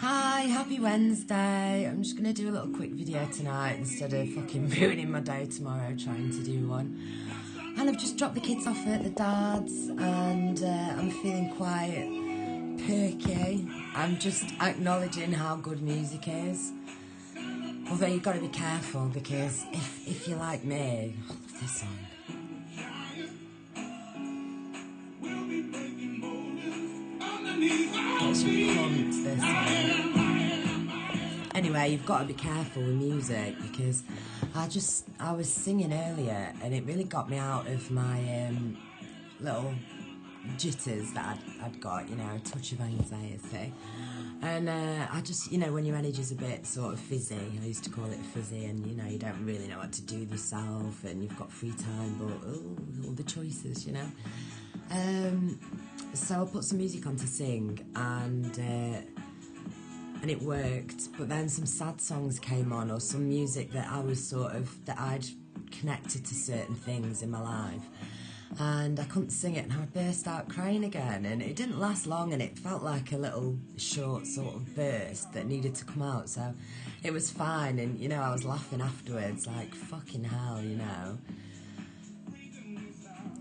Hi, happy Wednesday. I'm just going to do a little quick video tonight instead of fucking ruining my day tomorrow trying to do one. And I've just dropped the kids off at the dad's and I'm feeling quite perky. I'm just acknowledging how good music is. Although you've got to be careful because if you're like me, I love this song. Gets you pumped, this one. Anyway, you've got to be careful with music because I was singing earlier and it really got me out of my little jitters that I'd got, you know, a touch of anxiety. And I just, you know, when your energy's a bit sort of fizzy, I used to call it fizzy, and you know, you don't really know what to do with yourself and you've got free time, but all the choices, you know. So I put some music on to sing and it worked, but then some sad songs came on, or some music that I was that I'd connected to certain things in my life, and I couldn't sing it and I burst out crying again, and it didn't last long and it felt like a little short sort of burst that needed to come out, so it was fine, and you know, I was laughing afterwards like fucking hell, you know.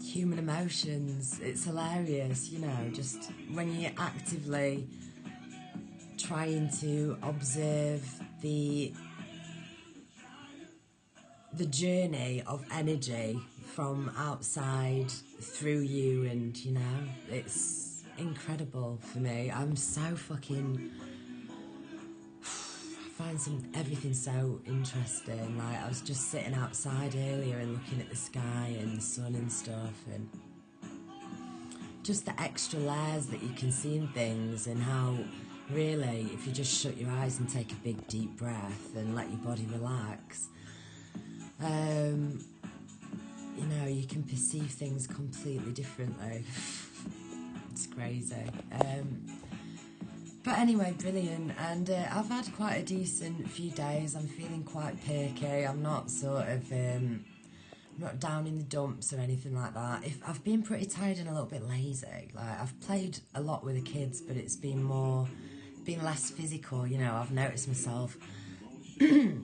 Human emotions, it's hilarious, you know, just when you're actively trying to observe the journey of energy from outside through you, and you know, it's incredible for me. I'm so fucking I find everything so interesting. Like, I was just sitting outside earlier and looking at the sky and the sun and stuff, and just the extra layers that you can see in things, and how really, if you just shut your eyes and take a big deep breath and let your body relax, you know, you can perceive things completely differently. It's crazy. But anyway, brilliant. And I've had quite a decent few days. I'm feeling quite perky. I'm not not down in the dumps or anything like that. I've been pretty tired and a little bit lazy. Like, I've played a lot with the kids, but it's been less physical, you know. I've noticed myself, you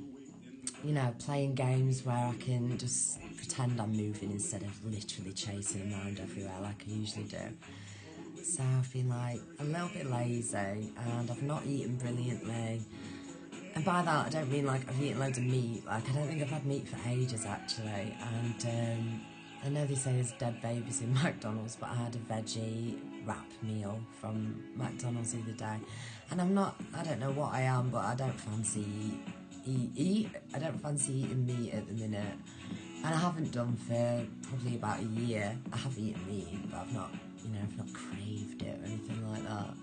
know, playing games where I can just pretend I'm moving instead of literally chasing around everywhere like I usually do. So I've been like a little bit lazy, and I've not eaten brilliantly. And by that I don't mean like I've eaten loads of meat. Like, I don't think I've had meat for ages actually. And I know they say there's dead babies in McDonald's, but I had a veggie wrap meal from McDonald's the other day. And I don't know what I am, but I don't fancy I don't fancy eating meat at the minute. And I haven't done for probably about a year. I have eaten meat, but I've not craved it or anything like that.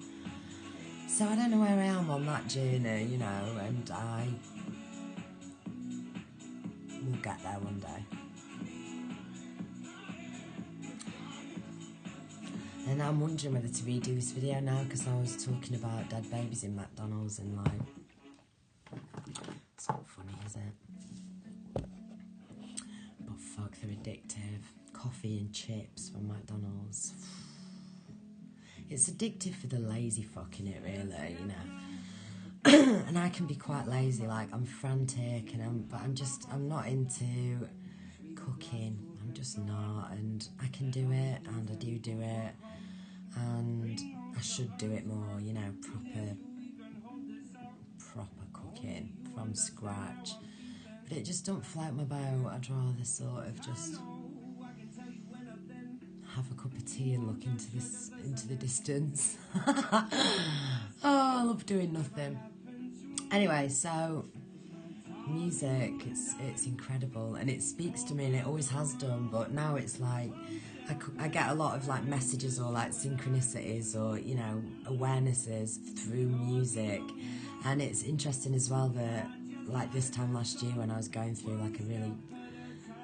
So I don't know where I am on that journey, you know, and I will get there one day. And I'm wondering whether to redo this video now, because I was talking about dead babies in McDonald's, and like, it's not funny, is it? But fuck, they're addictive. Coffee and chips from McDonald's. It's addictive for the lazy fuck in it, really, you know. And I can be quite lazy, like, I'm frantic, and I'm not into cooking. I'm just not, and I can do it, and I do it, and I should do it more, you know, proper cooking from scratch. But it just don't float my boat. I'd rather sort of just have a cup of tea and look into the distance. Oh, I love doing nothing. Anyway, so music, it's incredible, and it speaks to me, and it always has done, but now it's like I get a lot of like messages or like synchronicities or, you know, awarenesses through music. And it's interesting as well that, like, this time last year when I was going through like a really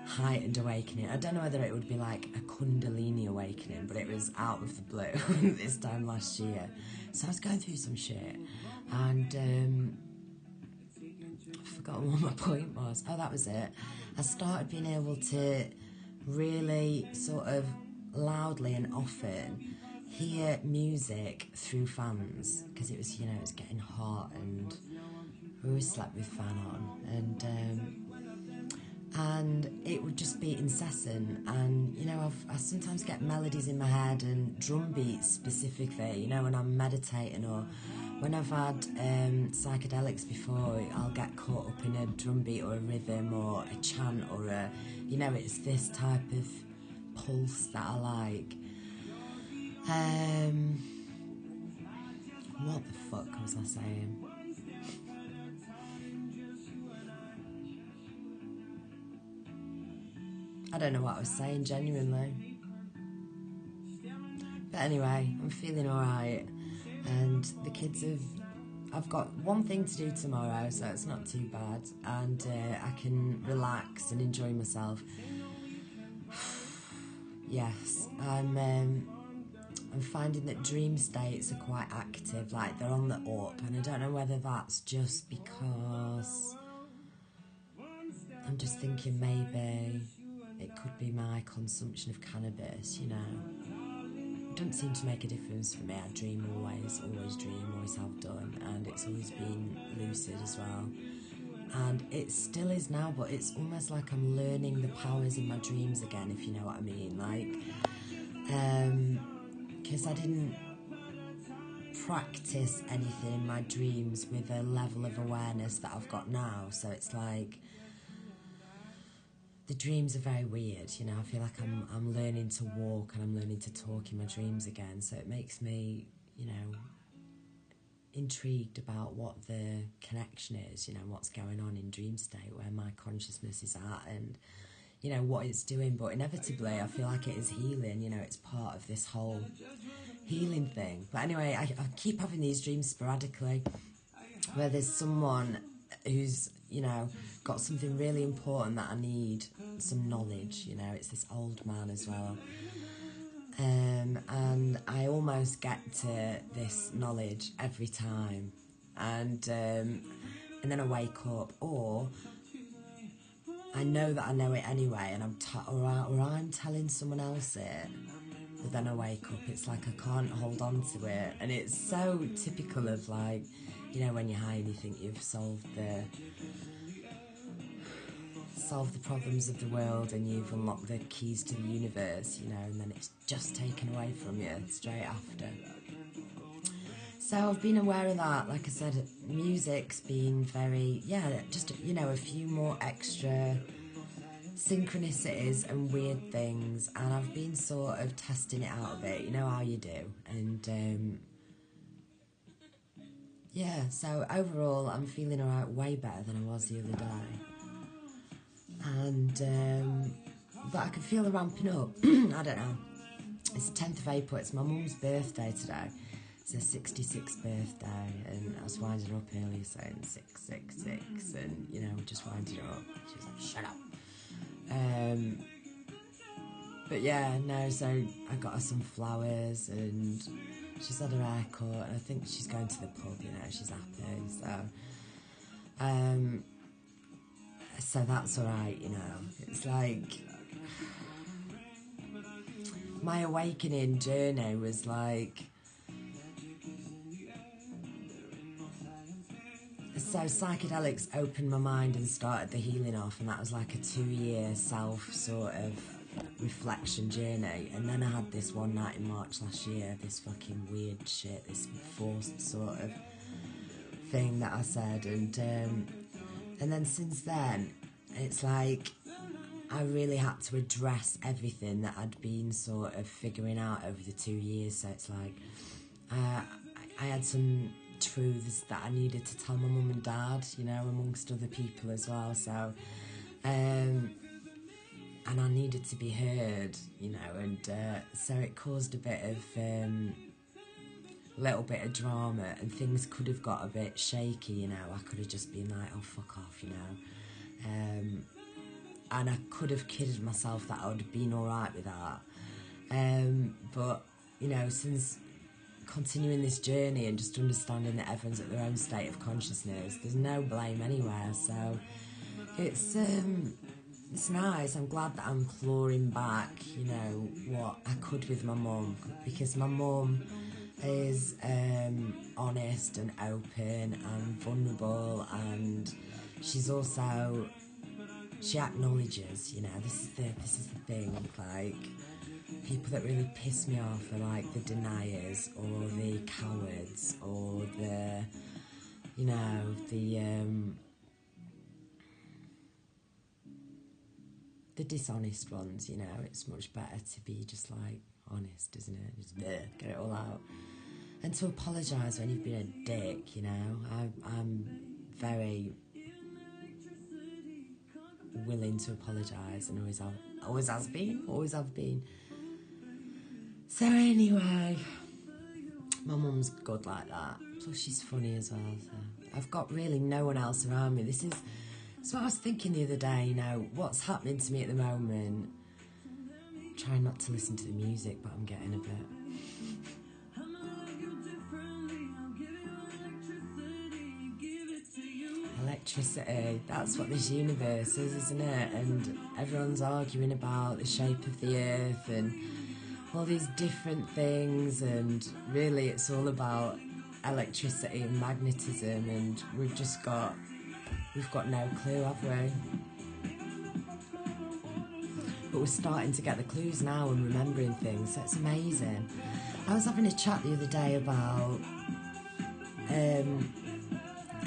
heightened awakening, I don't know whether it would be like a Kundalini awakening, but it was out of the blue this time last year. So I was going through some shit, and I've forgotten what my point was. Oh, that was it. I started being able to really sort of loudly and often hear music through fans, because it was, you know, it was getting hot, and we always slept with fan on, and it would just be incessant. And you know, I sometimes get melodies in my head and drum beats specifically, you know, when I'm meditating, or when I've had psychedelics before, I'll get caught up in a drum beat or a rhythm or a chant or a, you know, it's this type of pulse that I like. What the fuck was I saying? I don't know what I was saying, genuinely. But anyway, I'm feeling alright, and the kids have... I've got one thing to do tomorrow, so it's not too bad, and I can relax and enjoy myself. Yes, I'm finding that dream states are quite active, like they're on the up, and I don't know whether that's just because I'm just thinking maybe it could be my consumption of cannabis, you know. It doesn't seem to make a difference for me. I dream always dream, always have done, and it's always been lucid as well. And it still is now, but it's almost like I'm learning the powers in my dreams again, if you know what I mean. Like, because I didn't practice anything in my dreams with a level of awareness that I've got now, so it's like the dreams are very weird, you know. I feel like I'm learning to walk and I'm learning to talk in my dreams again, so it makes me, you know, intrigued about what the connection is, you know, what's going on in dream state, where my consciousness is at, and, you know, what it's doing. But inevitably I feel like it is healing, you know, it's part of this whole healing thing. But anyway, I keep having these dreams sporadically where there's someone who's, you know, got something really important that I need some knowledge, you know. It's this old man as well, and I almost get to this knowledge every time, and then I wake up, or I know that I know it anyway, and or I'm telling someone else it, but then I wake up, it's like I can't hold on to it. And it's so typical of, like, you know, when you're high and you think you've solved the problems of the world and you've unlocked the keys to the universe, you know, and then it's just taken away from you straight after. So I've been aware of that. Like I said, music's been very, just, you know, a few more extra synchronicities and weird things, and I've been sort of testing it out a bit, you know how you do. And so overall I'm feeling alright, way better than I was the other day. And but I can feel the ramping up. I don't know. It's the 10th of April, it's my mum's birthday today. It's her 66th birthday, and I was winding her up earlier saying 666, and, you know, just winding her up. She was like, shut up. But yeah, no, so I got her some flowers, and she's had her haircut, and I think she's going to the pub, you know, she's happy, so that's alright, you know. It's like, my awakening journey was like, so psychedelics opened my mind and started the healing off, and that was like a 2-year self sort of reflection journey. And then I had this one night in March last year, this fucking weird shit, this forced sort of thing that I said, and then since then it's like I really had to address everything that I'd been sort of figuring out over the 2 years. So it's like I had some truths that I needed to tell my mum and dad, you know, amongst other people as well. So and I needed to be heard, you know, and so it caused a bit of little bit of drama, and things could have got a bit shaky, you know. I could have just been like, oh, fuck off, you know, and I could have kidded myself that I would have been alright with that, but, you know, since continuing this journey and just understanding that everyone's at their own state of consciousness, there's no blame anywhere. So it's it's nice. I'm glad that I'm clawing back, you know, what I could with my mum, because my mum is honest and open and vulnerable, and she's also, she acknowledges, you know, this is the thing, like, people that really piss me off are like the deniers or the cowards or the, you know, the dishonest ones, you know. It's much better to be just like honest, isn't it? Just get it all out. And to apologise when you've been a dick, you know. I'm very willing to apologise, and always have been. So anyway, my mum's good like that. Plus she's funny as well. So I've got really no one else around me. This is what I was thinking the other day, you know, what's happening to me at the moment. Trying not to listen to the music, but I'm getting a bit. Electricity, that's what this universe is, isn't it? And everyone's arguing about the shape of the earth and all these different things, and really it's all about electricity and magnetism, and we've got no clue, have we? But we're starting to get the clues now and remembering things, so it's amazing. I was having a chat the other day about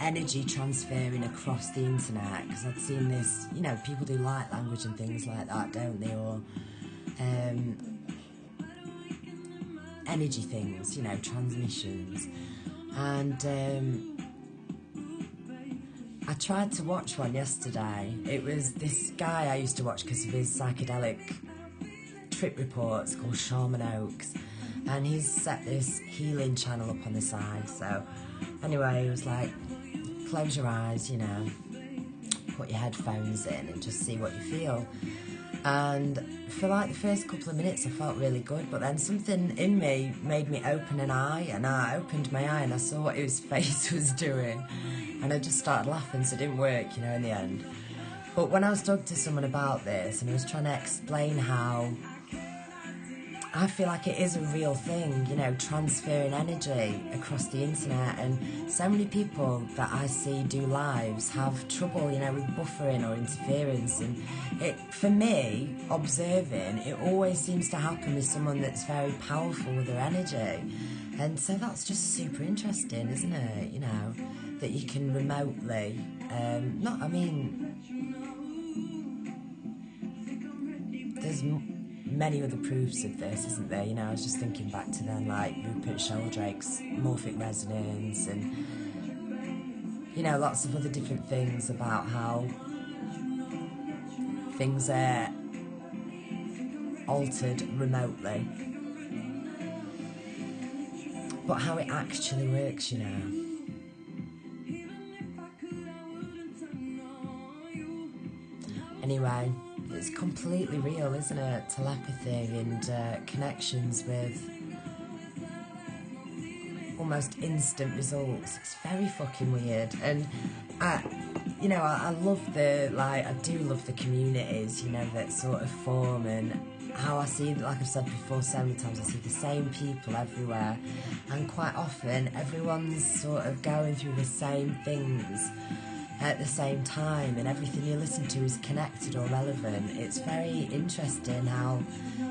energy transferring across the internet, because I'd seen this, you know, people do light language and things like that, don't they, or energy things, you know, transmissions. And I tried to watch one yesterday. It was this guy I used to watch because of his psychedelic trip reports, called Shaman Oaks, and he's set this healing channel up on the side. So anyway, he was like, close your eyes, you know, put your headphones in and just see what you feel. And for like the first couple of minutes I felt really good, but then something in me made me open an eye, and I opened my eye and I saw what his face was doing, and I just started laughing, so it didn't work, you know, in the end. But when I was talking to someone about this, and I was trying to explain how I feel like it is a real thing, you know, transferring energy across the internet, and so many people that I see do lives have trouble, you know, with buffering or interference, and it, for me, observing, it always seems to happen with someone that's very powerful with their energy. And so that's just super interesting, isn't it, you know, that you can remotely, there's many other proofs of this, isn't there? You know, I was just thinking back to then, like Rupert Sheldrake's morphic resonance, and, you know, lots of other different things about how things are altered remotely, but how it actually works, you know. Anyway, it's completely real, isn't it? Telepathy and connections with almost instant results. It's very fucking weird. And I love I do love the communities, you know, that sort of form, and how I see, like I've said before so many times, I see the same people everywhere, and quite often everyone's sort of going through the same things at the same time, and everything you listen to is connected or relevant. It's very interesting how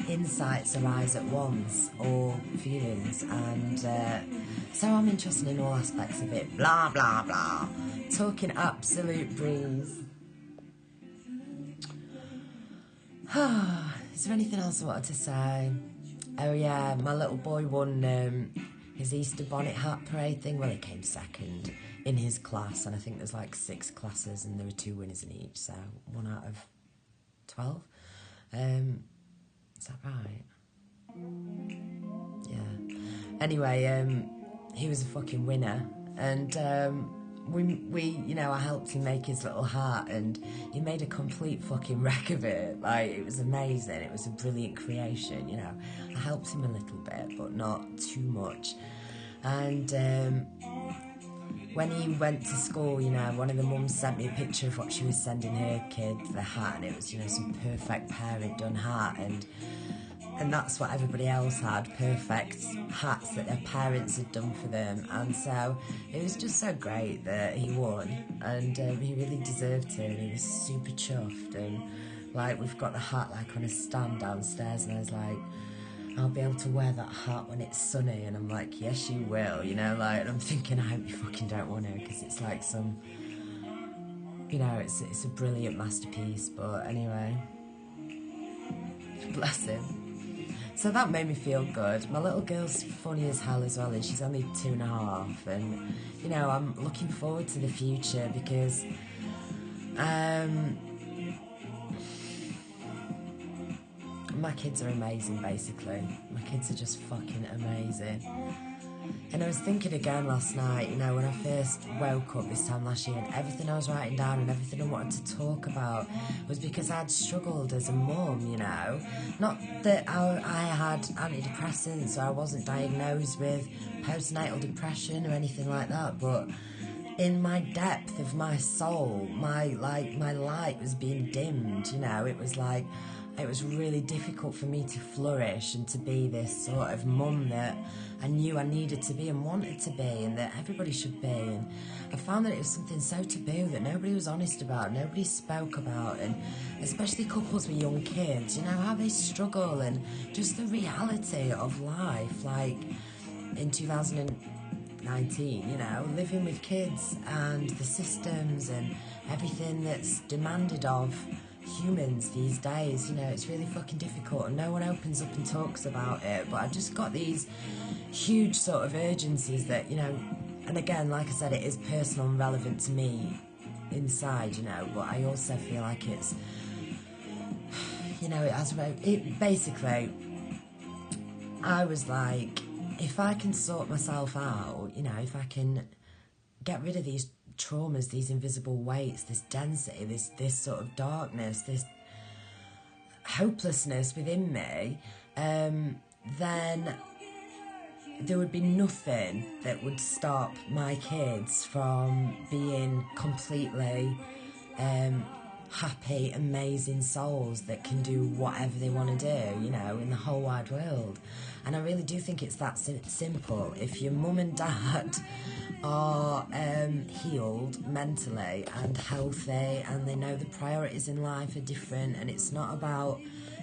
insights arise at once, or feelings, and so I'm interested in all aspects of it. Blah blah blah, talking absolute breeze. Is there anything else I wanted to say? Oh yeah, my little boy won his Easter bonnet hat parade thing. Well, he came second in his class, and I think there's like 6 classes, and there were 2 winners in each, so 1 out of 12. Is that right? Yeah. Anyway, he was a fucking winner, and we you know, I helped him make his little hat, and he made a complete fucking wreck of it. Like, it was amazing. It was a brilliant creation, you know. I helped him a little bit, but not too much. And when he went to school, you know, one of the mums sent me a picture of what she was sending her kid the hat, and it was, you know, some perfect parent done hat, and that's what everybody else had, perfect hats that their parents had done for them. And so it was just so great that he won, and he really deserved to, and he was super chuffed. And like, we've got the hat like on a stand downstairs, and I was like, I'll be able to wear that hat when it's sunny. And I'm like, yes you will, you know, like, and I'm thinking, I hope you fucking don't want to, because it's like some, you know, it's a brilliant masterpiece. But anyway, bless him. So that made me feel good. My little girl's funny as hell as well, and she's only 2.5, and you know, I'm looking forward to the future, because my kids are amazing, basically. My kids are just fucking amazing. And I was thinking again last night, you know, when I first woke up this time last year, and everything I was writing down and everything I wanted to talk about was because I'd struggled as a mum, you know. Not that I had antidepressants, or I wasn't diagnosed with postnatal depression or anything like that, but in my depth of my soul, my light was being dimmed, you know. It was like, it was really difficult for me to flourish and to be this sort of mum that I knew I needed to be and wanted to be, and that everybody should be. And I found that it was something so taboo that nobody was honest about, nobody spoke about, and especially couples with young kids, you know, how they struggle, and just the reality of life, like in 2019, you know, living with kids and the systems and everything that's demanded of humans these days. You know, it's really fucking difficult, and no one opens up and talks about it. But I just got these huge sort of urgencies that, you know, and again, like I said, it is personal and relevant to me inside, you know, but I also feel like it's, you know, it basically, I was like, if I can sort myself out, you know, if I can get rid of these traumas, these invisible weights, this density, this sort of darkness, this hopelessness within me, then there would be nothing that would stop my kids from being completely happy, amazing souls that can do whatever they want to do, you know, in the whole wide world. And I really do think it's that simple. If your mum and dad are healed mentally and healthy, and they know the priorities in life are different, and it's not about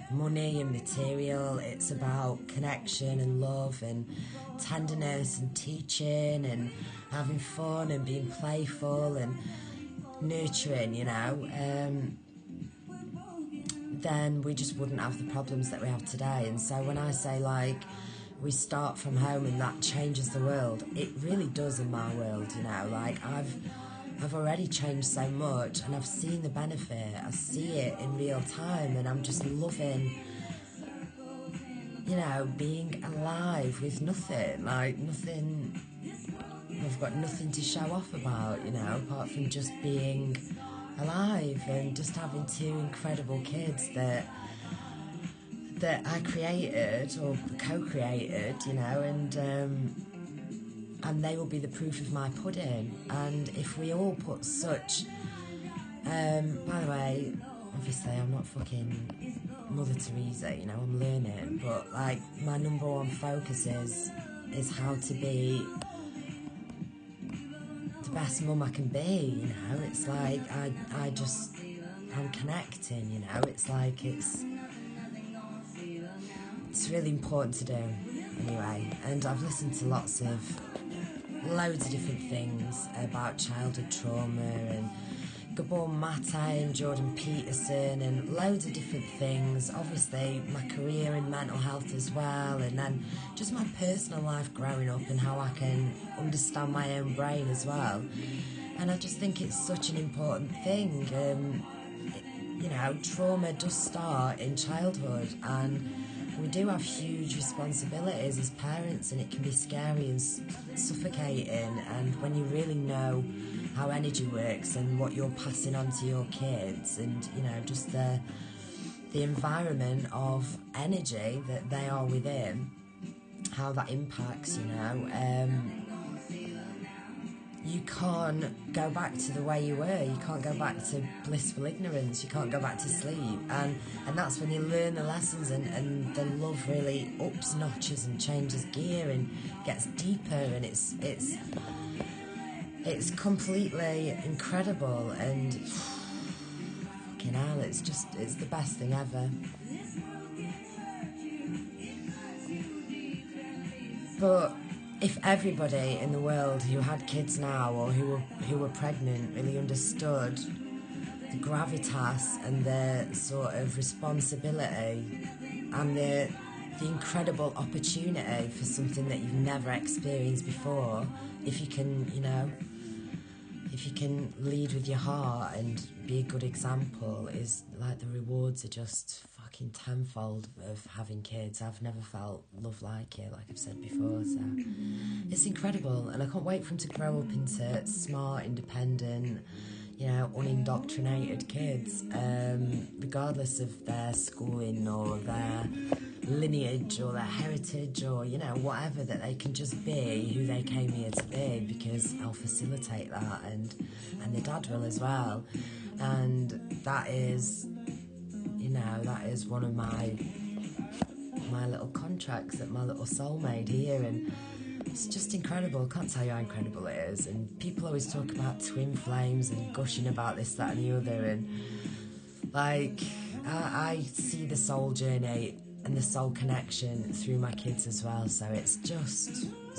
money and material, it's about connection and love and tenderness and teaching and having fun and being playful and nurturing, you know, then we just wouldn't have the problems that we have today. And so when I say, like, we start from home and that changes the world, it really does in my world, you know. Like, I've already changed so much, and I've seen the benefit. I see it in real time, and I'm just loving, you know, being alive with nothing, like nothing. I've got nothing to show off about, you know, apart from just being alive and just having two incredible kids that I created or co-created, you know, and they will be the proof of my pudding. And if we all put such, by the way, obviously I'm not fucking Mother Teresa, you know, I'm learning, but like my number one focus is how to be the best mum I can be, you know. It's like I'm connecting, you know. It's like it's really important to do anyway. And I've listened to loads of different things about childhood trauma, and Gabor Mate and Jordan Peterson, and loads of different things. Obviously my career in mental health as well, and then just my personal life growing up and how I can understand my own brain as well. And I just think it's such an important thing. You know, trauma does start in childhood, and we do have huge responsibilities as parents, and it can be scary and suffocating. And when you really know how energy works and what you're passing on to your kids, and, you know, just the environment of energy that they are within, how that impacts, you know, you can't go back to the way you were. You can't go back to blissful ignorance. You can't go back to sleep. And that's when you learn the lessons, and the love really ups notches and changes gear and gets deeper, and it's completely incredible. And fucking hell, it's the best thing ever. But if everybody in the world who had kids now, or who were pregnant, really understood the gravitas and the sort of responsibility and the incredible opportunity for something that you've never experienced before, if you can, you know, if you can lead with your heart and be a good example, is like the rewards are just fucking tenfold of having kids. I've never felt love like it, like I've said before, so it's incredible, and I can't wait for them to grow up into smart, independent, you know, unindoctrinated kids, regardless of their schooling or their lineage or their heritage or, you know, whatever, that they can just be who they came here to be, because I'll facilitate that, and the dad will as well. And that is, you know, that is one of my little contracts that my little soul made here, and it's just incredible. I can't tell you how incredible it is. And people always talk about twin flames and gushing about this, that and the other, and like I see the soul journey and the soul connection through my kids as well, so it's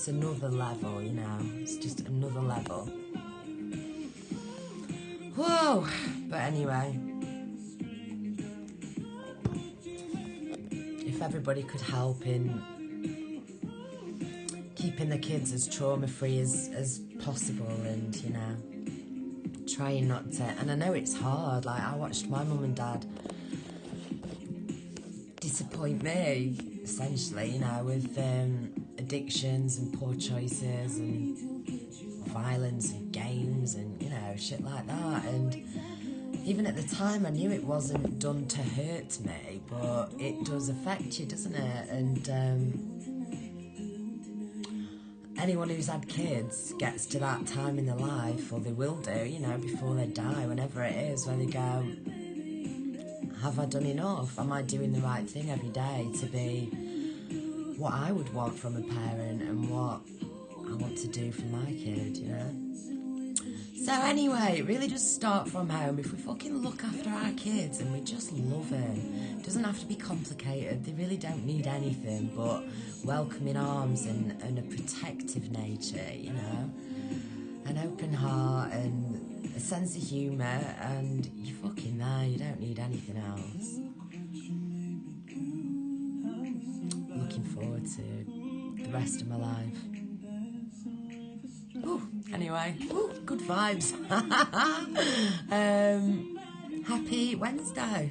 another level, you know, it's just another level. Whoa. But anyway, if everybody could help in keeping the kids as trauma-free as possible, and, you know, trying not to, and I know it's hard, like I watched my mum and dad disappoint me, essentially, you know, with addictions and poor choices and violence and games and, you know, shit like that. And even at the time I knew it wasn't done to hurt me, but it does affect you, doesn't it? And anyone who's had kids gets to that time in their life, or they will do, you know, before they die, whenever it is, where they go, have I done enough? Am I doing the right thing every day to be what I would want from a parent and what I want to do for my kid, you know? So anyway, it really does start from home. If we fucking look after our kids and we just love them, it doesn't have to be complicated. They really don't need anything but welcoming arms and a protective nature, you know? An open heart and a sense of humour, and you're fucking there. You don't need anything else. Looking forward to the rest of my life. Ooh, anyway, good vibes. Happy Wednesday.